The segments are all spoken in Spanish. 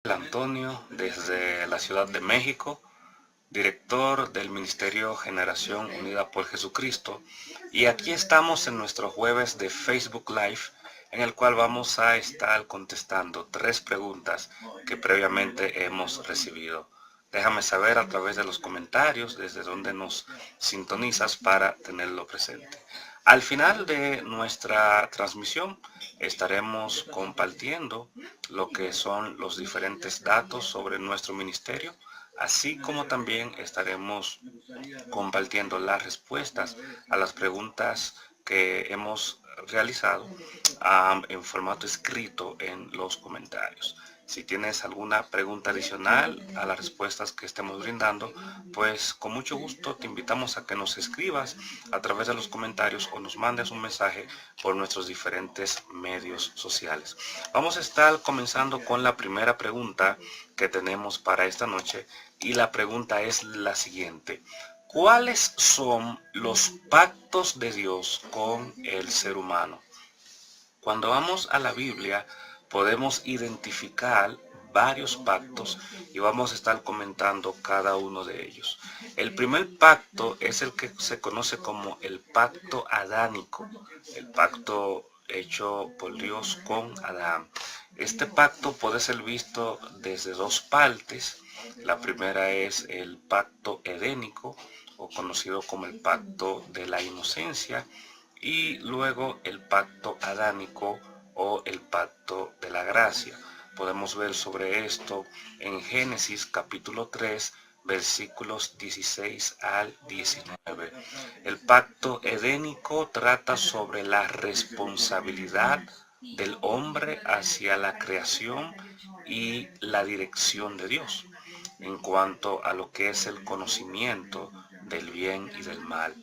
Antonio desde la Ciudad de México, director del Ministerio Generación Unida por Jesucristo, y aquí estamos en nuestro jueves de Facebook Live, en el cual vamos a estar contestando 3 preguntas que previamente hemos recibido. Déjame saber a través de los comentarios desde donde nos sintonizas para tenerlo presente. Al final de nuestra transmisión estaremos compartiendo lo que son los diferentes datos sobre nuestro ministerio, así como también estaremos compartiendo las respuestas a las preguntas que hemos realizado en formato escrito en los comentarios. Si tienes alguna pregunta adicional a las respuestas que estemos brindando, pues con mucho gusto te invitamos a que nos escribas a través de los comentarios o nos mandes un mensaje por nuestros diferentes medios sociales. Vamos a estar comenzando con la primera pregunta que tenemos para esta noche, y la pregunta es la siguiente: ¿cuáles son los pactos de Dios con el ser humano? Cuando vamos a la Biblia podemos identificar varios pactos y vamos a estar comentando cada uno de ellos. El primer pacto es el que se conoce como el pacto adánico, el pacto hecho por Dios con Adán. Este pacto puede ser visto desde 2 partes. La primera es el pacto edénico, o conocido como el pacto de la inocencia, y luego el pacto adánico o el pacto de la gracia. Podemos ver sobre esto en Génesis capítulo 3, versículos 16 al 19. El pacto edénico trata sobre la responsabilidad del hombre hacia la creación y la dirección de Dios en cuanto a lo que es el conocimiento del bien y del mal.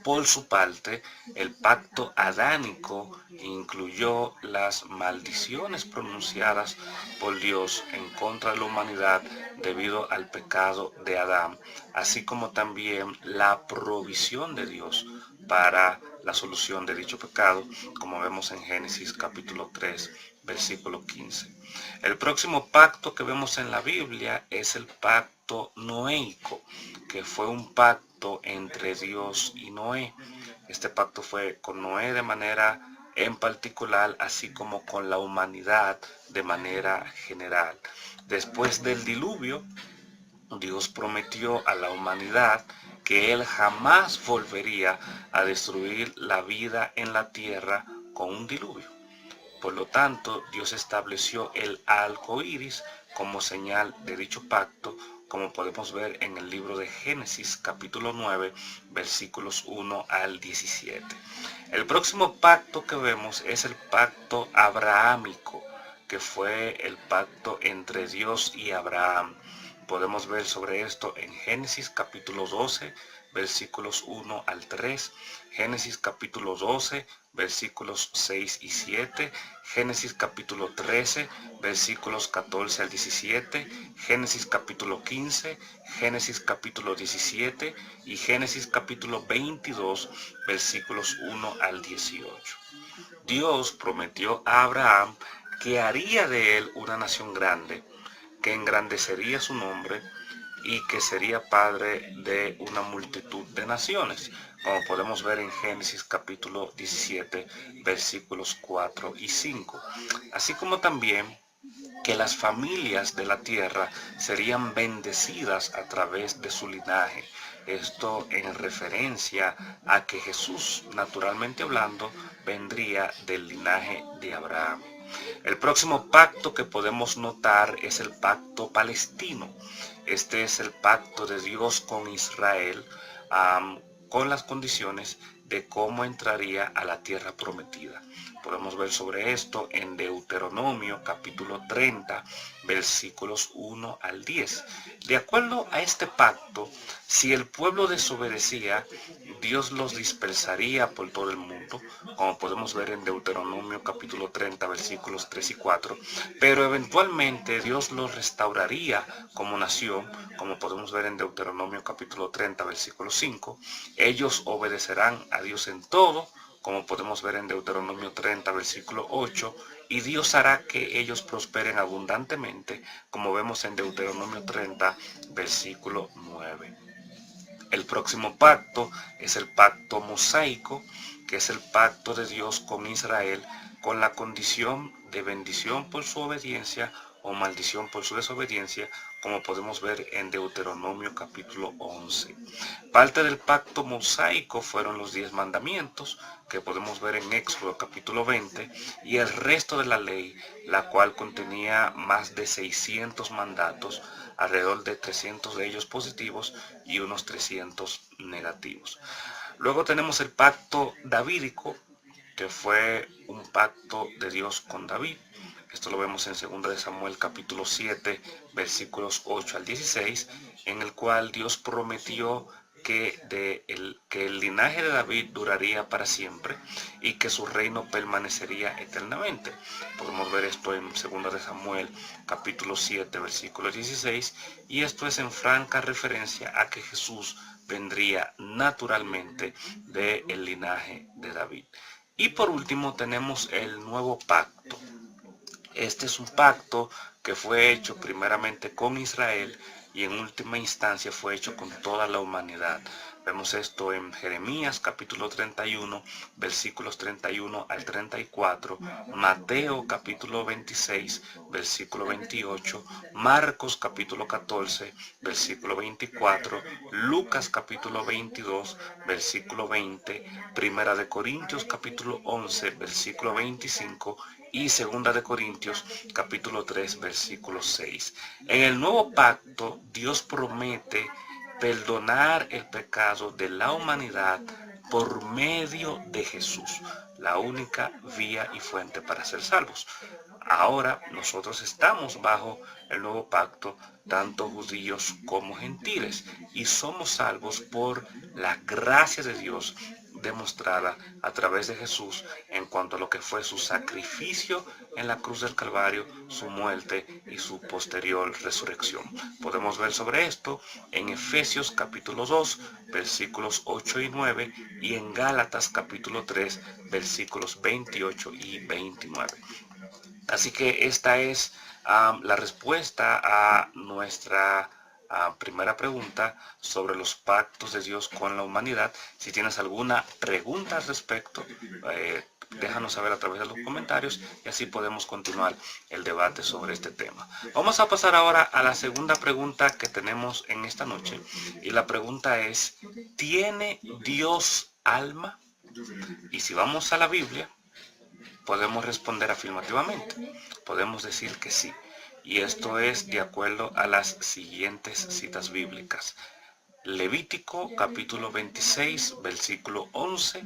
Por su parte, el pacto adánico incluyó las maldiciones pronunciadas por Dios en contra de la humanidad debido al pecado de Adán, así como también la provisión de Dios para la solución de dicho pecado, como vemos en Génesis capítulo 3, versículo 15. El próximo pacto que vemos en la Biblia es el pacto noéico, que fue un pacto entre Dios y Noé. Este pacto fue con Noé de manera en particular, así como con la humanidad de manera general. Después del diluvio, Dios prometió a la humanidad que Él jamás volvería a destruir la vida en la tierra con un diluvio. Por lo tanto, Dios estableció el arco iris como señal de dicho pacto, como podemos ver en el libro de Génesis capítulo 9, versículos 1 al 17. El próximo pacto que vemos es el pacto abrahámico, que fue el pacto entre Dios y Abraham. Podemos ver sobre esto en Génesis capítulo 12, versículos 1 al 3, Génesis capítulo 12, versículos 6 y 7, Génesis capítulo 13, versículos 14 al 17, Génesis capítulo 15, Génesis capítulo 17 y Génesis capítulo 22, versículos 1 al 18. Dios prometió a Abraham que haría de él una nación grande, que engrandecería su nombre y que sería padre de una multitud de naciones, como podemos ver en Génesis capítulo 17, versículos 4 y 5. Así como también que las familias de la tierra serían bendecidas a través de su linaje. Esto en referencia a que Jesús, naturalmente hablando, vendría del linaje de Abraham. El próximo pacto que podemos notar es el pacto palestino. Este es el pacto de Dios con Israel, con las condiciones de cómo entraría a la tierra prometida. Podemos ver sobre esto en Deuteronomio capítulo 30, versículos 1 al 10. De acuerdo a este pacto, si el pueblo desobedecía, Dios los dispersaría por todo el mundo, como podemos ver en Deuteronomio capítulo 30, versículos 3 y 4, pero eventualmente Dios los restauraría como nación, como podemos ver en Deuteronomio capítulo 30, versículo 5. Ellos obedecerán a Dios en todo, como podemos ver en Deuteronomio 30, versículo 8, y Dios hará que ellos prosperen abundantemente, como vemos en Deuteronomio 30, versículo 9. El próximo pacto es el pacto mosaico, que es el pacto de Dios con Israel, con la condición de bendición por su obediencia o maldición por su desobediencia, como podemos ver en Deuteronomio capítulo 11. Parte del pacto mosaico fueron los 10 mandamientos, que podemos ver en Éxodo capítulo 20, y el resto de la ley, la cual contenía más de 600 mandatos, alrededor de 300 de ellos positivos y unos 300 negativos. Luego tenemos el pacto davídico, que fue un pacto de Dios con David. Esto lo vemos en 2 de Samuel capítulo 7, versículos 8 al 16, en el cual Dios prometió que el linaje de David duraría para siempre y que su reino permanecería eternamente. Podemos ver esto en 2 de Samuel capítulo 7, versículo 16, y esto es en franca referencia a que Jesús vendría naturalmente del linaje de David. Y por último tenemos el nuevo pacto. Este es un pacto que fue hecho primeramente con Israel y en última instancia fue hecho con toda la humanidad. Vemos esto en Jeremías capítulo 31, versículos 31 al 34, Mateo capítulo 26, versículo 28, Marcos capítulo 14, versículo 24, Lucas capítulo 22, versículo 20, Primera de Corintios capítulo 11, versículo 25, y 2 de Corintios capítulo 3 versículo 6. En el nuevo pacto Dios promete perdonar el pecado de la humanidad por medio de Jesús, la única vía y fuente para ser salvos. Ahora nosotros estamos bajo el nuevo pacto, tanto judíos como gentiles, y somos salvos por la gracia de Dios demostrada a través de Jesús en cuanto a lo que fue su sacrificio en la cruz del Calvario, su muerte y su posterior resurrección. Podemos ver sobre esto en Efesios capítulo 2, versículos 8 y 9, y en Gálatas capítulo 3, versículos 28 y 29. Así que esta es la respuesta a nuestra primera pregunta sobre los pactos de Dios con la humanidad. Si tienes alguna pregunta al respecto, déjanos saber a través de los comentarios y así podemos continuar el debate sobre este tema. Vamos a pasar ahora a la segunda pregunta que tenemos en esta noche, y la pregunta es: ¿tiene Dios alma? Y si vamos a la Biblia, podemos responder afirmativamente. Podemos decir que sí. Y esto es de acuerdo a las siguientes citas bíblicas. Levítico capítulo 26 versículo 11,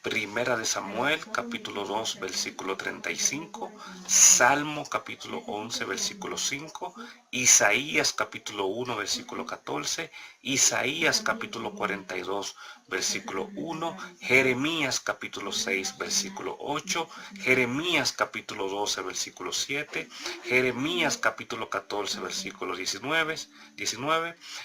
Primera de Samuel capítulo 2 versículo 35, Salmo capítulo 11 versículo 5, Isaías capítulo 1 versículo 14, Isaías capítulo 42 versículo 1, Jeremías capítulo 6 versículo 8, Jeremías capítulo 12 versículo 7, Jeremías capítulo 14 versículo 19,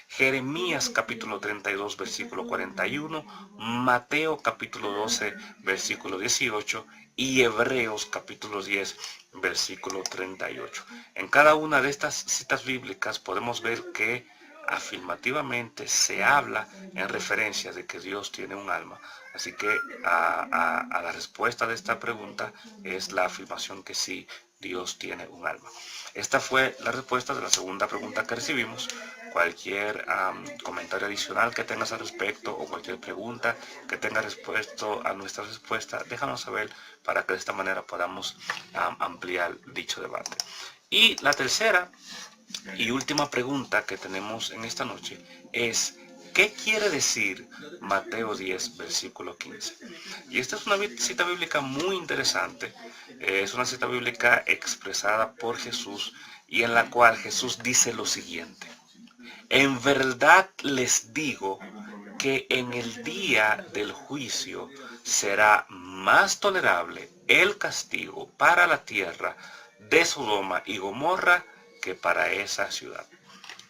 Jeremías capítulo 32 versículo 41, Mateo capítulo 12 versículo 18 y Hebreos capítulo 10 versículo 38. En cada una de estas citas bíblicas podemos ver que afirmativamente se habla en referencia de que Dios tiene un alma. Así que a la respuesta de esta pregunta es la afirmación que sí, Dios tiene un alma. Esta fue la respuesta de la segunda pregunta que recibimos. Cualquier comentario adicional que tengas al respecto o cualquier pregunta que tenga respecto a nuestra respuesta, déjanos saber para que de esta manera podamos ampliar dicho debate. Y la tercera y última pregunta que tenemos en esta noche es: ¿qué quiere decir Mateo 10, versículo 15? Y esta es una cita bíblica muy interesante. Es una cita bíblica expresada por Jesús y en la cual Jesús dice lo siguiente: en verdad les digo que en el día del juicio será más tolerable el castigo para la tierra de Sodoma y Gomorra que para esa ciudad.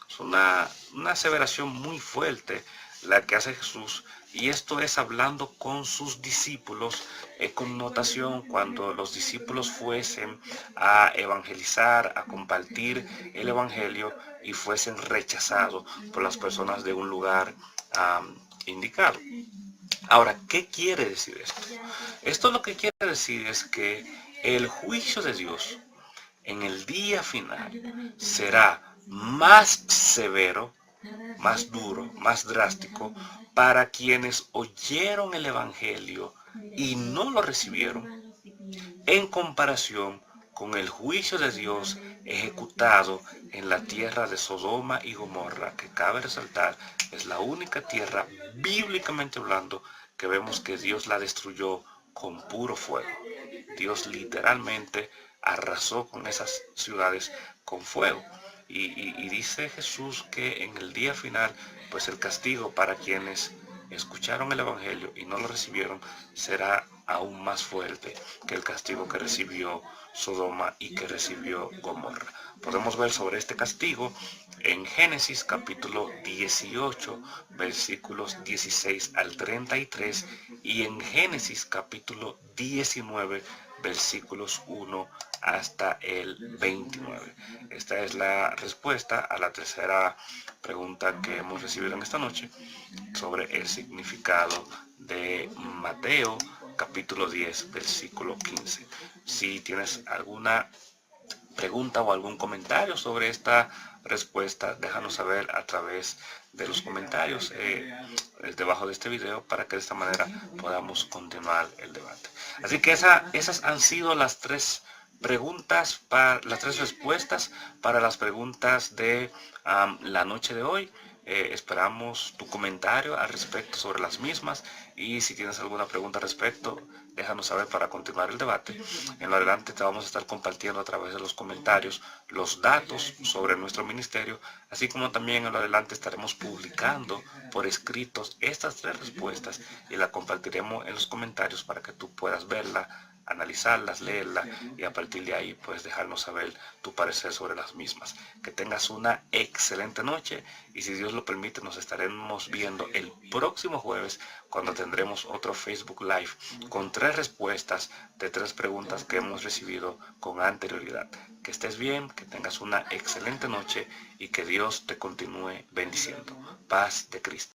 Es una aseveración muy fuerte la que hace Jesús, y esto es hablando con sus discípulos, connotación cuando los discípulos fuesen a evangelizar, a compartir el evangelio y fuesen rechazados por las personas de un lugar indicado. Ahora, ¿qué quiere decir esto? Esto lo que quiere decir es que el juicio de Dios en el día final será más severo, más duro, más drástico para quienes oyeron el evangelio y no lo recibieron, en comparación con el juicio de Dios ejecutado en la tierra de Sodoma y Gomorra, que cabe resaltar es la única tierra, bíblicamente hablando, que vemos que Dios la destruyó con puro fuego. Dios literalmente arrasó con esas ciudades con fuego. Y dice Jesús que en el día final, pues el castigo para quienes escucharon el evangelio y no lo recibieron será aún más fuerte que el castigo que recibió Sodoma y que recibió Gomorra. Podemos ver sobre este castigo en Génesis capítulo 18, versículos 16 al 33 y en Génesis capítulo 19, versículos 1 hasta el 29. Esta es la respuesta a la tercera pregunta que hemos recibido en esta noche sobre el significado de Mateo capítulo 10, versículo 15. Si tienes alguna pregunta o algún comentario sobre esta respuesta, déjanos saber a través de los comentarios debajo de este video para que de esta manera podamos continuar el debate. Así que esas han sido las tres preguntas, las tres respuestas para las preguntas de la noche de hoy. Esperamos tu comentario al respecto sobre las mismas y si tienes alguna pregunta al respecto, déjanos saber para continuar el debate. En lo adelante te vamos a estar compartiendo a través de los comentarios los datos sobre nuestro ministerio, así como también en lo adelante estaremos publicando por escritos estas tres respuestas y la compartiremos en los comentarios para que tú puedas verla, analizarlas, leerla y a partir de ahí pues dejarnos saber tu parecer sobre las mismas. Que tengas una excelente noche y si Dios lo permite nos estaremos viendo el próximo jueves cuando tendremos otro Facebook Live con tres respuestas de tres preguntas que hemos recibido con anterioridad. Que estés bien, que tengas una excelente noche y que Dios te continúe bendiciendo. Paz de Cristo.